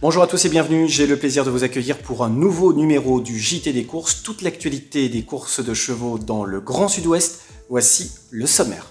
Bonjour à tous et bienvenue, j'ai le plaisir de vous accueillir pour un nouveau numéro du JT des courses, toute l'actualité des courses de chevaux dans le Grand Sud-Ouest. Voici le sommaire.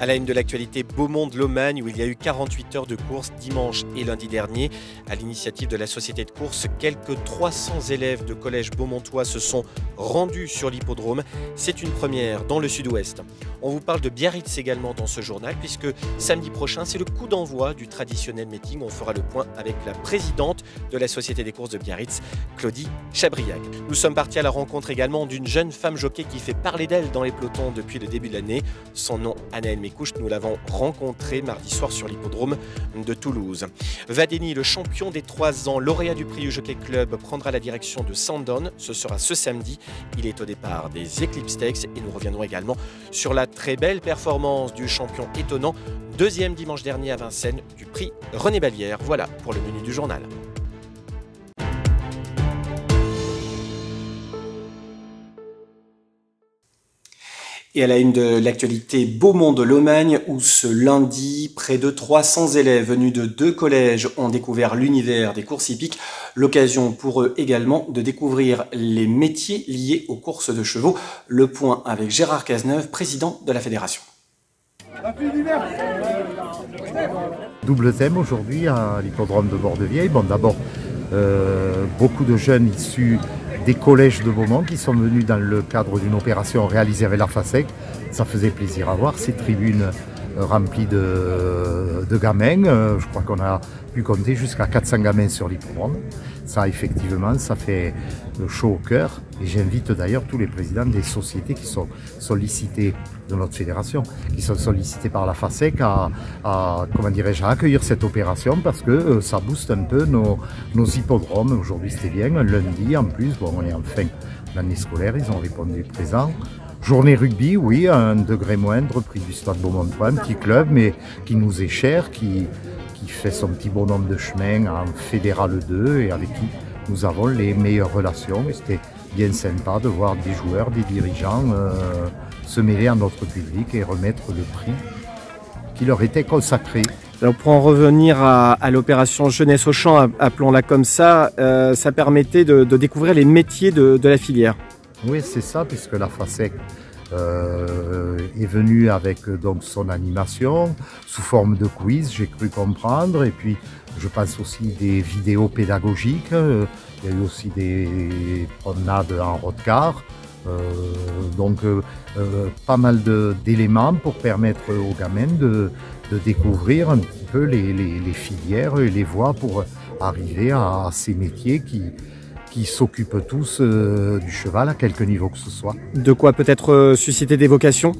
À la une de l'actualité, Beaumont-de-Lomagne, où il y a eu 48 heures de course dimanche et lundi dernier. À l'initiative de la société de course, quelques 300 élèves de collège beaumontois se sont rendus sur l'hippodrome. C'est une première dans le Sud-Ouest. On vous parle de Biarritz également dans ce journal, puisque samedi prochain, c'est le coup d'envoi du traditionnel meeting. On fera le point avec la présidente de la société des courses de Biarritz, Claudie Chabriac. Nous sommes partis à la rencontre également d'une jeune femme jockey qui fait parler d'elle dans les pelotons depuis le début de l'année. Son nom, Anaëlle Mécouche, nous l'avons rencontrée mardi soir sur l'hippodrome de Toulouse. Vadeni, le champion des 3 ans, lauréat du prix du Jockey Club, prendra la direction de Sandown. Ce sera ce samedi. Il est au départ des Eclipse Stakes et nous reviendrons également sur la très belle performance du champion étonnant, deuxième dimanche dernier à Vincennes du prix René Ballière. Voilà pour le menu du journal. Et à la une de l'actualité, Beaumont-de-Lomagne, où ce lundi, près de 300 élèves venus de 2 collèges ont découvert l'univers des courses hippiques. L'occasion pour eux également de découvrir les métiers liés aux courses de chevaux. Le point avec Gérard Cazeneuve, président de la fédération. Double thème aujourd'hui à l'hippodrome de Bordevieille. Bon, d'abord, beaucoup de jeunes issus des collèges de Beaumont qui sont venus dans le cadre d'une opération réalisée avec la FASEC. Ça faisait plaisir à voir ces tribunes remplies de gamins. Je crois qu'on a pu compter jusqu'à 400 gamins sur l'hippodrome. Ça, effectivement, ça fait chaud au cœur. Et j'invite d'ailleurs tous les présidents des sociétés qui sont sollicités de notre fédération, qui sont sollicités par la FASEC comment dirais-je, à accueillir cette opération parce que ça booste un peu nos hippodromes. Aujourd'hui, c'était bien. Un lundi, en plus, bon, on est en fin d'année scolaire, ils ont répondu présent. Journée rugby, oui, à un degré moindre, prix du Stade Beaumontois, un petit club, mais qui nous est cher, qui fait son petit bonhomme de chemin en Fédéral 2 et avec qui nous avons les meilleures relations. Et c'était bien sympa de voir des joueurs, des dirigeants se mêler à notre public et remettre le prix qui leur était consacré. Alors pour en revenir à l'opération Jeunesse au Champ, appelons-la comme ça permettait de découvrir les métiers de la filière. Oui, c'est ça, puisque la FASEC est venue avec donc son animation sous forme de quiz, j'ai cru comprendre, et puis je pense aussi des vidéos pédagogiques. Il y a eu aussi des promenades en road-car. Donc pas mal d'éléments pour permettre aux gamins de découvrir un petit peu les filières et les voies pour arriver à ces métiers qui s'occupent tous du cheval à quelque niveau que ce soit. De quoi peut-être susciter des vocations ?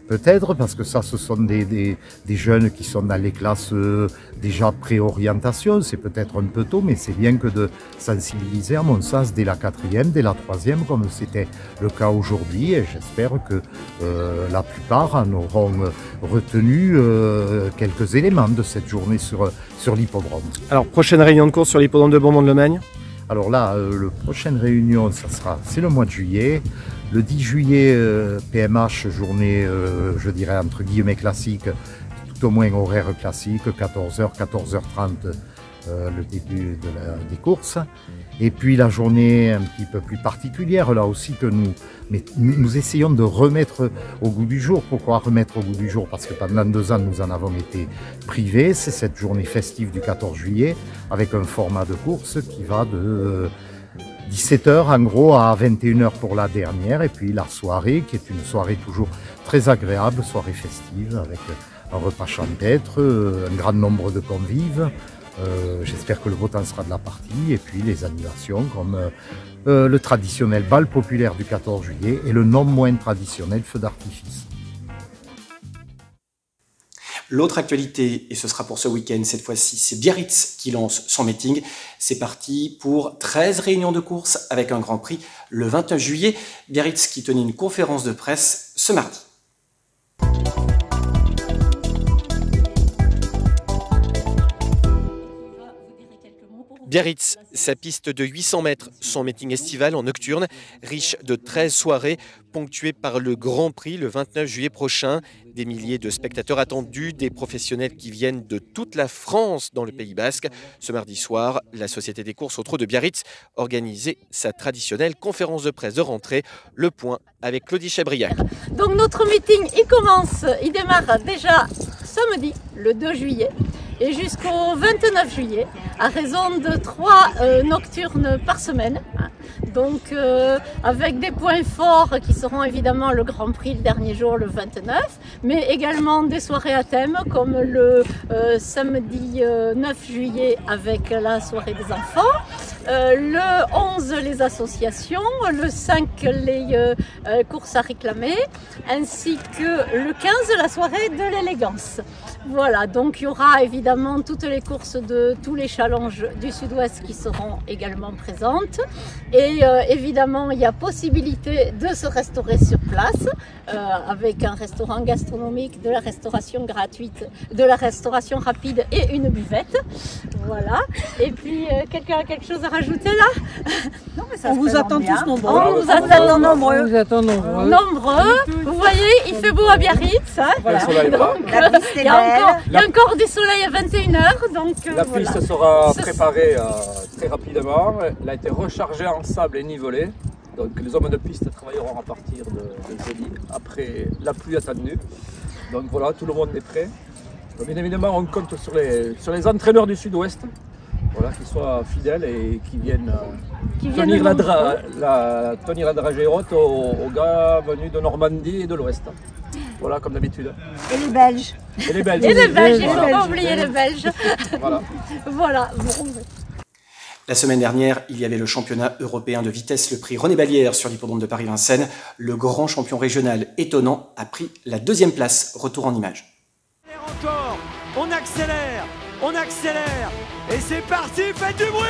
Peut-être, parce que ça, ce sont des jeunes qui sont dans les classes déjà pré-orientation. C'est peut-être un peu tôt, mais c'est bien que de sensibiliser, à mon sens, dès la 4e, dès la 3e, comme c'était le cas aujourd'hui. Et j'espère que la plupart en auront retenu quelques éléments de cette journée sur l'hippodrome. Alors, prochaine réunion de course sur l'hippodrome de Beaumont-de-Lomagne ? Alors là, la prochaine réunion, c'est le mois de juillet. Le 10 juillet, PMH, journée, je dirais, entre guillemets classique, tout au moins horaire classique, 14h, 14h30, le début des courses. Et puis la journée un petit peu plus particulière, là aussi, que nous essayons de remettre au goût du jour. Pourquoi remettre au goût du jour? Parce que pendant 2 ans, nous en avons été privés. C'est cette journée festive du 14 juillet, avec un format de course qui va de 17h en gros à 21h pour la dernière, et puis la soirée qui est une soirée toujours très agréable, soirée festive avec un repas champêtre, un grand nombre de convives. J'espère que le beau temps sera de la partie, et puis les animations comme le traditionnel bal populaire du 14 juillet et le non moins traditionnel feu d'artifice. L'autre actualité, et ce sera pour ce week-end, cette fois-ci, c'est Biarritz qui lance son meeting. C'est parti pour 13 réunions de course avec un Grand Prix le 29 juillet. Biarritz qui tenait une conférence de presse ce mardi. Biarritz, sa piste de 800 mètres, son meeting estival en nocturne, riche de 13 soirées, ponctué par le Grand Prix le 29 juillet prochain. Des milliers de spectateurs attendus, des professionnels qui viennent de toute la France dans le Pays Basque. Ce mardi soir, la Société des courses au trot de Biarritz organisait sa traditionnelle conférence de presse de rentrée. Le point avec Claudie Chabriac. Donc notre meeting, il démarre déjà samedi, le 2 juillet. Et jusqu'au 29 juillet, à raison de 3 nocturnes par semaine. Donc avec des points forts qui seront évidemment le Grand Prix le dernier jour, le 29, mais également des soirées à thème comme le samedi 9 juillet avec la soirée des enfants, le 11 les associations, le 5 les courses à réclamer, ainsi que le 15 la soirée de l'élégance. Voilà, donc il y aura évidemment toutes les courses de tous les challenges du Sud-Ouest qui seront également présentes. Et évidemment, il y a possibilité de se restaurer sur place avec un restaurant gastronomique, de la restauration gratuite, de la restauration rapide et une buvette. Voilà. Et puis, quelqu'un a quelque chose à rajouter là? Non, mais ça on vous attend tous nombreux. On vous attend nombreux. On vous attend nombreux. Nombreux. Vous voyez, il fait beau à Biarritz. Hein, voilà. Donc, la piste est il y a encore du soleil à 21h. Donc, la piste sera préparée très rapidement. Elle a été rechargée en sable et nivelée. Donc les hommes de piste travailleront à partir de jeudi, après la pluie attendue. Donc voilà, tout le monde est prêt. Donc, bien évidemment, on compte sur les entraîneurs du Sud-Ouest, voilà, qui soient fidèles et qui viennent tenir la dragée haute aux gars venus de Normandie et de l'Ouest. Voilà, comme d'habitude. Et les Belges. Et les Belges. Et les Belges, il ne faut pas oublier les Belges. Voilà. Voilà. La semaine dernière, il y avait le championnat européen de vitesse, le prix René Ballière sur l'hippodrome de Paris-Vincennes. Le grand champion régional étonnant a pris la 2e place. Retour en images. Encore, on accélère, et c'est parti, faites du bruit!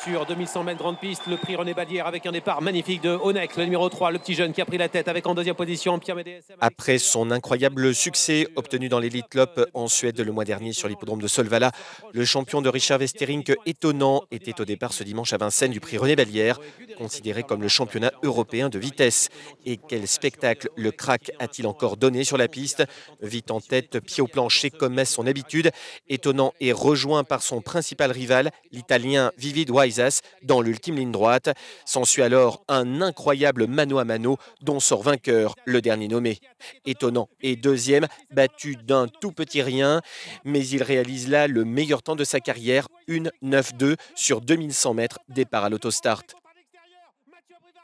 Sur 2100 mètres grande piste, le prix René Ballière avec un départ magnifique de Onek, le numéro 3, le petit jeune qui a pris la tête avec en 2e position Pierre Médès. Après son incroyable succès obtenu dans l'Elite Cup en Suède le mois dernier sur l'hippodrome de Solvalla, le champion de Richard Westerink étonnant était au départ ce dimanche à Vincennes du prix René Ballière, considéré comme le championnat européen de vitesse. Et quel spectacle le crack a-t-il encore donné sur la piste? Vite en tête, pied au plancher comme à son habitude, étonnant et rejoint par son principal rival, l'Italien Vivid Waisas, dans l'ultime ligne droite. S'ensuit alors un incroyable mano à mano dont sort vainqueur le dernier nommé. Étonnant et 2e, battu d'un tout petit rien, mais il réalise là le meilleur temps de sa carrière, 1:09.2 sur 2100 mètres, départ à l'autostart.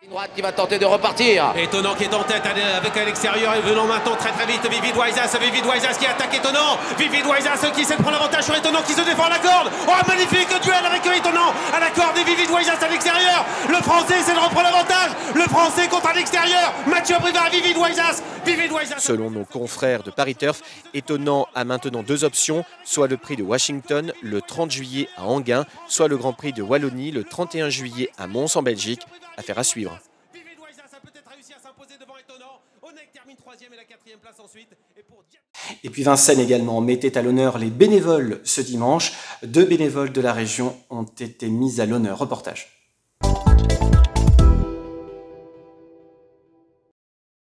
Droite qui va tenter de repartir. Étonnant qui est en tête avec à l'extérieur et venant maintenant très vite Vivid Waisas qui attaque Étonnant. Vivid Waisas qui essaie de prendre l'avantage sur Étonnant qui se défend à la corde. Oh, magnifique duel avec Étonnant à la corde et Vivid Waisas à l'extérieur. Le Français essaie de reprendre l'avantage. Le Français contre à l'extérieur. Mathieu Brivard, Vivid Waisas. Selon nos confrères de Paris Turf, Étonnant a maintenant 2 options, soit le prix de Washington le 30 juillet à Enghien, soit le Grand Prix de Wallonie le 31 juillet à Mons en Belgique. Affaire à suivre. Et puis Vincennes également mettait à l'honneur les bénévoles ce dimanche. 2 bénévoles de la région ont été mis à l'honneur. Reportage.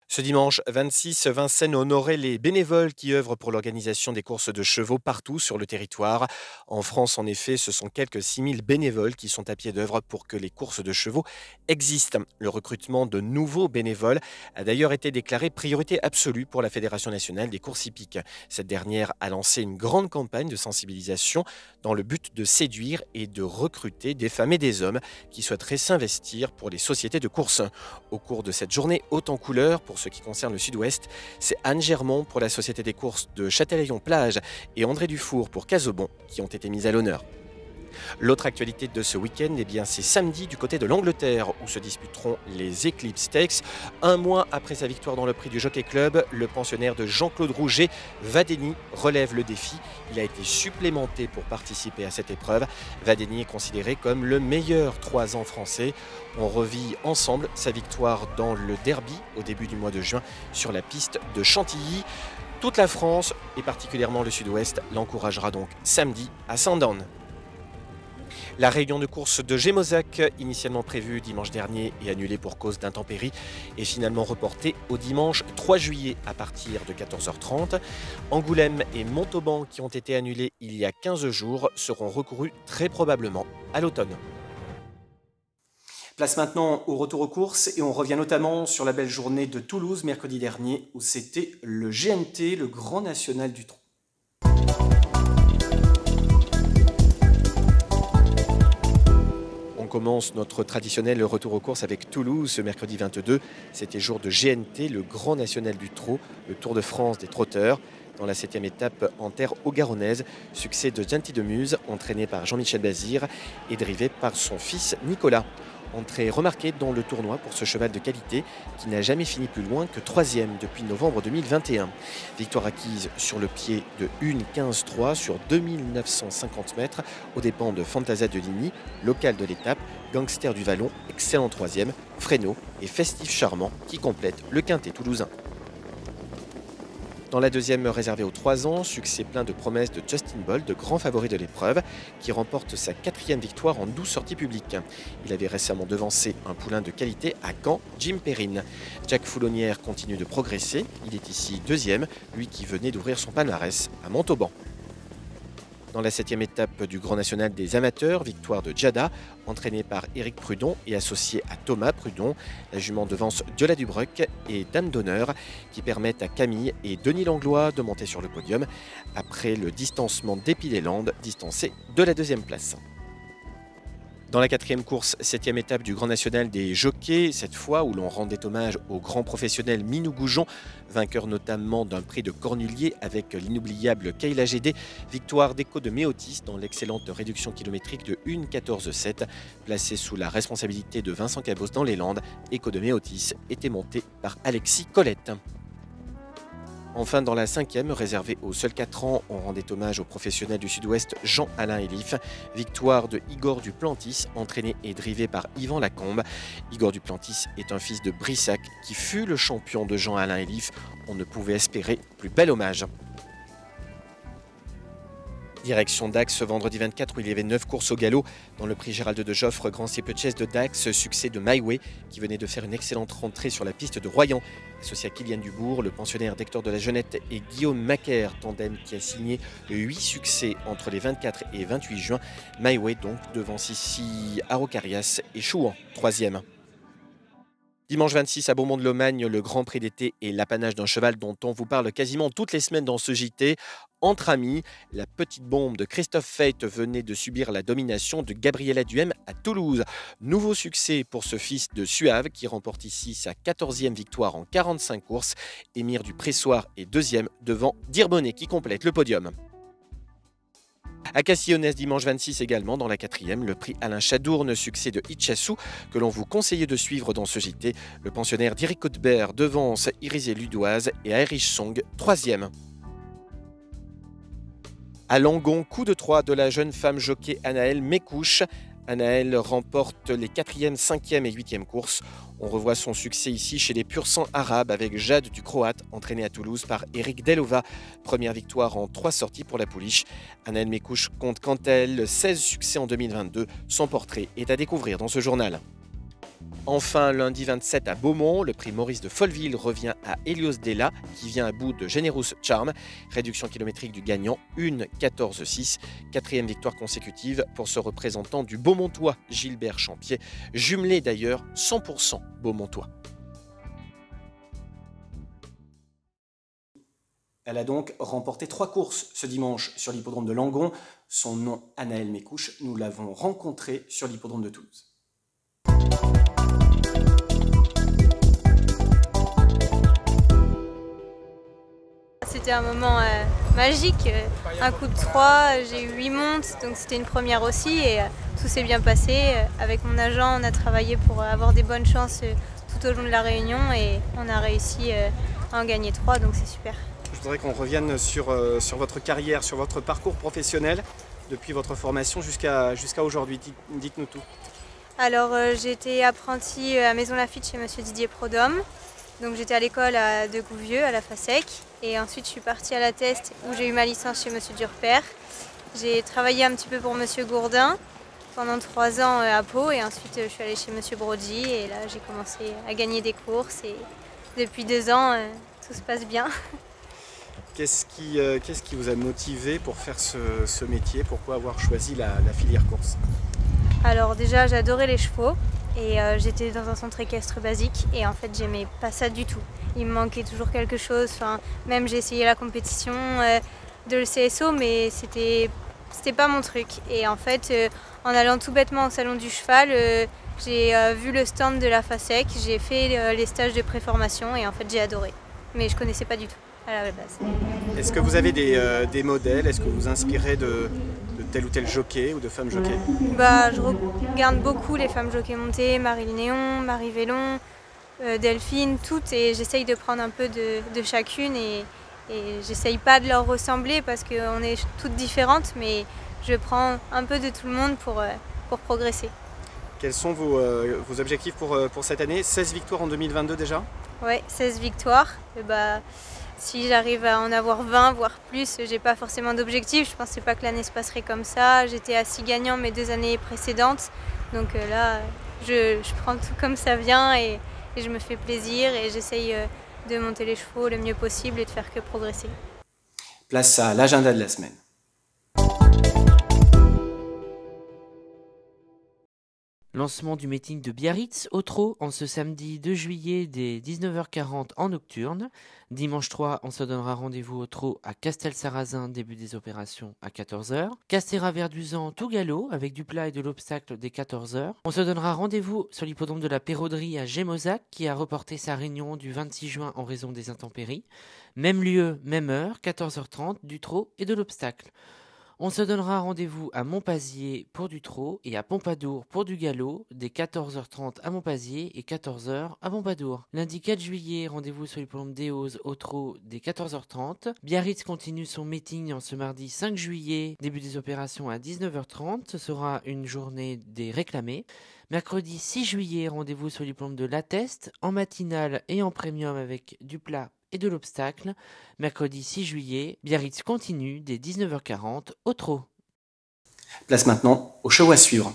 Ce dimanche 26, Vincennes honorait les bénévoles qui œuvrent pour l'organisation des courses de chevaux partout sur le territoire. En France, en effet, ce sont quelques 6000 bénévoles qui sont à pied d'œuvre pour que les courses de chevaux existent. Le recrutement de nouveaux bénévoles a d'ailleurs été déclaré priorité absolue pour la Fédération nationale des courses hippiques. Cette dernière a lancé une grande campagne de sensibilisation dans le but de séduire et de recruter des femmes et des hommes qui souhaiteraient s'investir pour les sociétés de course. Au cours de cette journée haute en couleurs, pour ce qui concerne le Sud-Ouest, c'est Anne Germont pour la Société des courses de Châtelaillon-Plage et André Dufour pour Casaubon qui ont été mis à l'honneur. L'autre actualité de ce week-end, c'est samedi du côté de l'Angleterre où se disputeront les Eclipse Stakes. Un mois après sa victoire dans le prix du Jockey Club, le pensionnaire de Jean-Claude Rouget, Vadeni, relève le défi. Il a été supplémenté pour participer à cette épreuve. Vadeni est considéré comme le meilleur 3 ans français. On revit ensemble sa victoire dans le derby au début du mois de juin sur la piste de Chantilly. Toute la France, et particulièrement le Sud-Ouest, l'encouragera donc samedi à Sandown. La réunion de course de Gémozac, initialement prévue dimanche dernier et annulée pour cause d'intempéries, est finalement reportée au dimanche 3 juillet à partir de 14h30. Angoulême et Montauban, qui ont été annulés il y a 15 jours, seront recourus très probablement à l'automne. Place maintenant au retour aux courses et on revient notamment sur la belle journée de Toulouse mercredi dernier où c'était le GNT, le Grand National du Trot. On commence notre traditionnel retour aux courses avec Toulouse ce mercredi 22. C'était jour de GNT, le Grand National du Trot, le Tour de France des trotteurs. Dans la 7e étape en terre haut-garonnaise, succès de Gentil de Muse, entraîné par Jean-Michel Bazir et drivé par son fils Nicolas. Entrée remarquée dans le tournoi pour ce cheval de qualité qui n'a jamais fini plus loin que 3e depuis novembre 2021. Victoire acquise sur le pied de 1,15-3 sur 2950 mètres aux dépens de Fantasia de Ligny, local de l'étape, Gangster du Vallon, excellent 3e, Fresno et Festif Charmant qui complètent le quintet toulousain. Dans la deuxième réservée aux 3 ans, succès plein de promesses de Justin Bolt, grand favori de l'épreuve, qui remporte sa 4e victoire en 12 sorties publiques. Il avait récemment devancé un poulain de qualité à Caen, Jim Perrine. Jack Foulonnière continue de progresser, il est ici 2e, lui qui venait d'ouvrir son palmarès à Montauban. Dans la 7e étape du Grand National des amateurs, victoire de Djada, entraînée par Éric Prudon et associée à Thomas Prudon. La jument devance Diola Dubruck et Dame d'honneur qui permettent à Camille et Denis Langlois de monter sur le podium après le distancement d'Épidéland, distancé de la 2e place. Dans la 4e course, 7e étape du Grand National des jockeys, cette fois où l'on rendait hommage au grand professionnel Minou Goujon, vainqueur notamment d'un prix de Cornulier avec l'inoubliable Kayla Gédé, victoire d'Echo de Méotis dans l'excellente réduction kilométrique de 1,14,7, placée sous la responsabilité de Vincent Cabos dans les Landes. Echo de Méotis était monté par Alexis Colette. Enfin, dans la 5e, réservée aux seuls 4 ans, on rendait hommage au professionnel du Sud-Ouest Jean-Alain Elif. Victoire de Igor Duplantis, entraîné et drivé par Yvan Lacombe. Igor Duplantis est un fils de Brissac qui fut le champion de Jean-Alain Elif. On ne pouvait espérer plus bel hommage. Direction Dax ce vendredi 24 où il y avait 9 courses au galop. Dans le prix Gérald de Joffre, Grand Steeplechase de Dax, succès de My Way qui venait de faire une excellente rentrée sur la piste de Royan. Associé à Kylian Dubourg, le pensionnaire d'Hector de la Jeunette et Guillaume Macaire, tandem qui a signé 8 succès entre les 24 et 28 juin. My Way donc devance ici Araucarias et Chouan, 3e. Dimanche 26 à Beaumont-de-Lomagne, le Grand Prix d'été est l'apanage d'un cheval dont on vous parle quasiment toutes les semaines dans ce JT. Entre amis, la petite bombe de Christophe Fate venait de subir la domination de Gabriela Duhem à Toulouse. Nouveau succès pour ce fils de Suave qui remporte ici sa 14e victoire en 45 courses. Émir du Pressoir est 2e devant Dirbonnet qui complète le podium. À Castillonnès, dimanche 26 également, dans la 4e, le prix Alain Chadourne, succès de Hitchassou, que l'on vous conseillait de suivre dans ce JT. Le pensionnaire d'Éric Côtebert devance Irisé Ludoise et Irish Song, 3e. À Langon, coup de 3 de la jeune femme jockey Anaëlle Mécouche. Anaëlle remporte les 4e, 5e et 8e courses. On revoit son succès ici chez les pur sang arabes avec Jade du Croate, entraîné à Toulouse par Eric Delova. Première victoire en 3 sorties pour la pouliche. Anaëlle Mécouche compte quant à elle 16 succès en 2022. Son portrait est à découvrir dans ce journal. Enfin, lundi 27 à Beaumont, le prix Maurice de Folleville revient à Helios Della qui vient à bout de Generous Charm. Réduction kilométrique du gagnant, 1,14,6. 4e victoire consécutive pour ce représentant du Beaumontois Gilbert Champier, jumelé d'ailleurs 100% Beaumontois. Elle a donc remporté 3 courses ce dimanche sur l'hippodrome de Langon. Son nom, Anaëlle Mécouche, nous l'avons rencontrée sur l'hippodrome de Toulouse. C'était un moment magique, un coup de 3, j'ai eu 8 montes, donc c'était une première aussi et tout s'est bien passé. Avec mon agent, on a travaillé pour avoir des bonnes chances tout au long de la réunion et on a réussi à en gagner 3, donc c'est super. Je voudrais qu'on revienne sur votre carrière, sur votre parcours professionnel, depuis votre formation jusqu'à aujourd'hui. Dites-nous tout. Alors j'ai été apprentie à Maison Lafitte chez monsieur Didier Prodhomme. Donc j'étais à l'école de Gouvieux, à la FASEC. Et ensuite je suis partie à la Teste où j'ai eu ma licence chez monsieur Durper. J'ai travaillé un petit peu pour monsieur Gourdin. pendant 3 ans à Pau et ensuite je suis allée chez Monsieur Brody et là j'ai commencé à gagner des courses et depuis 2 ans tout se passe bien. Qu'est-ce qui vous a motivé pour faire ce métier? Pourquoi avoir choisi la filière course? Alors déjà j'adorais les chevaux et j'étais dans un centre équestre basique et en fait j'aimais pas ça du tout. Il me manquait toujours quelque chose, même j'ai essayé la compétition de l'CSO mais c'était pas mon truc. Et en fait en allant tout bêtement au salon du cheval, j'ai vu le stand de la FASEC, j'ai fait les stages de préformation et en fait j'ai adoré. Mais je connaissais pas du tout à la base. Est-ce que vous avez des modèles? Est-ce que vous vous inspirez de tel ou tel jockey ou de femmes jockey? Je regarde beaucoup les femmes jockeys montées, Marie Néon, Marie Vélon, Delphine, toutes, et j'essaye de prendre un peu de chacune et j'essaye pas de leur ressembler parce qu'on est toutes différentes, mais je prends un peu de tout le monde pour progresser. Quels sont vos objectifs pour cette année? 16 victoires en 2022 déjà? Ouais, 16 victoires. Si j'arrive à en avoir 20, voire plus, j'ai pas forcément d'objectif. Je pensais pas que l'année se passerait comme ça. J'étais à 6 gagnants mes 2 années précédentes. Donc là, je prends tout comme ça vient et je me fais plaisir et j'essaye de monter les chevaux le mieux possible et de faire que progresser. Place à l'agenda de la semaine. Lancement du meeting de Biarritz au trot en ce samedi 2 juillet dès 19h40 en nocturne. Dimanche 3, on se donnera rendez-vous au trot à Castel-Sarrazin, début des opérations à 14h. Castéra-Verduzan tout galop avec du plat et de l'obstacle dès 14h. On se donnera rendez-vous sur l'hippodrome de la Péroderie à Gémozac qui a reporté sa réunion du 26 juin en raison des intempéries. Même lieu, même heure, 14h30 du trot et de l'obstacle. On se donnera rendez-vous à Montpazier pour du trot et à Pompadour pour du galop dès 14h30 à Montpazier et 14h à Pompadour. Lundi 4 juillet, rendez-vous sur l'hippodrome d'Eauze au trot dès 14h30. Biarritz continue son meeting en ce mardi 5 juillet, début des opérations à 19h30. Ce sera une journée des réclamés. Mercredi 6 juillet, rendez-vous sur l'hippodrome de l'Atteste en matinale et en premium avec du plat et de l'obstacle. Mercredi 6 juillet, Biarritz continue dès 19h40 au trot. Place maintenant au show à suivre.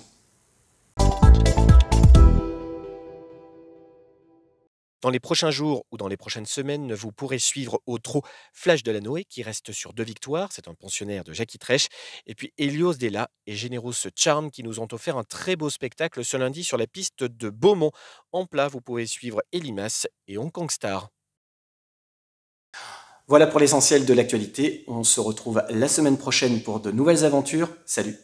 Dans les prochains jours ou dans les prochaines semaines, vous pourrez suivre au trot Flash de la Noé qui reste sur 2 victoires. C'est un pensionnaire de Jackie Trèche. Et puis Helios Della et Generous Charm qui nous ont offert un très beau spectacle ce lundi sur la piste de Beaumont. En plat, vous pouvez suivre Elimas et Hong Kong Star. Voilà pour l'essentiel de l'actualité. On se retrouve la semaine prochaine pour de nouvelles aventures. Salut!